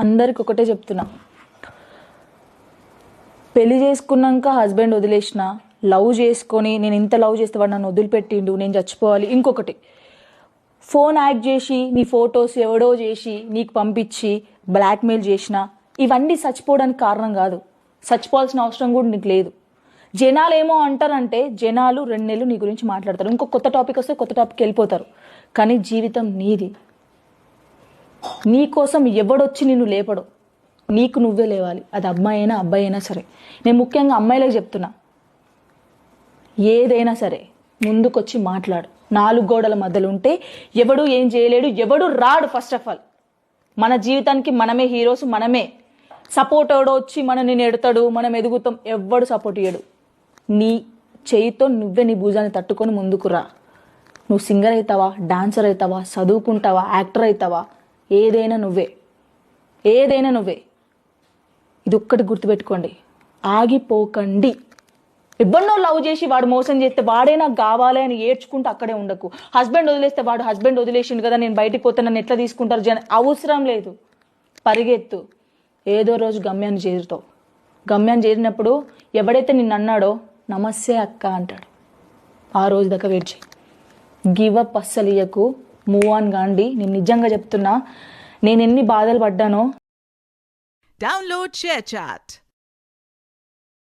అందరికి ఒకటే చెప్తున్నా, పెళ్లి చేసుకున్నాక హస్బెండ్ వదిలేసిన, లవ్ చేసుకొని నేను ఇంత లవ్ చేస్తే వాడు నన్ను వదిలిపెట్టిండు, నేను చచ్చిపోవాలి. ఇంకొకటి, ఫోన్ యాక్ట్ చేసి నీ ఫొటోస్ ఎవడో చేసి నీకు పంపించి బ్లాక్మెయిల్ చేసిన, ఇవన్నీ చచ్చిపోవడానికి కారణం కాదు. చచ్చిపోవాల్సిన అవసరం కూడా నీకు లేదు. జనాలు ఏమో అంటారంటే, జనాలు 2 నెలలు నీ గురించి మాట్లాడతారు, ఇంకో కొత్త టాపిక్ వస్తే కొత్త టాపిక్ వెళ్ళిపోతారు. కానీ జీవితం నీది. నీ కోసం ఎవడొచ్చి నిన్ను లేపడు, నీకు నువ్వే లేవాలి. అది అమ్మాయి అయినా అబ్బాయి అయినా సరే. నేను ముఖ్యంగా అమ్మాయిలకు చెప్తున్నా, ఏదైనా సరే ముందుకొచ్చి మాట్లాడు. 4 గోడల మధ్యలో ఉంటే ఎవడు ఏం చేయలేడు, ఎవడు రాడు. ఫస్ట్ ఆఫ్ ఆల్ మన జీవితానికి మనమే హీరోస్, మనమే సపోర్ట్. ఎవడో వచ్చి మనని నెడతాడు, మనం ఎదుగుతాం, ఎవడు సపోర్ట్ ఇయ్యడు. నీ చేయితో నువ్వే నీ భుజాన్ని తట్టుకొని ముందుకు రా. నువ్వు సింగర్ అవుతావా, డాన్సర్ అవుతావా, చదువుకుంటావా, యాక్టర్ అవుతావా, ఏదైనా నువ్వే, ఏదైనా నువ్వే. ఇది ఒక్కటి గుర్తుపెట్టుకోండి, ఆగిపోకండి. ఎవరినో లవ్ చేసి వాడు మోసం చేస్తే వాడే నాకు కావాలి అని ఏడ్చుకుంటూ అక్కడే ఉండకు. హస్బెండ్ వదిలేస్తే వాడు హస్బెండ్ వదిలేసిండు కదా, నేను బయటికి పోతే నన్ను ఎట్లా తీసుకుంటారు జన, అవసరం లేదు. పరిగెత్తు, ఏదో రోజు గమ్యాన్ని చేరుతావు. గమ్యాన్ని చేరినప్పుడు ఎవడైతే నిన్ను అన్నాడో నమస్తే అక్క అంటాడు. ఆ రోజు దాకా వెయిట్ చేయి. గివ్ అప్ అస్సలు ఇయ్యకు, మూవ్ ఆన్ గాండి. నేను నిజంగా చెప్తున్నా, నేను ఎన్ని బాధలు పడ్డానో. Download ShareChat.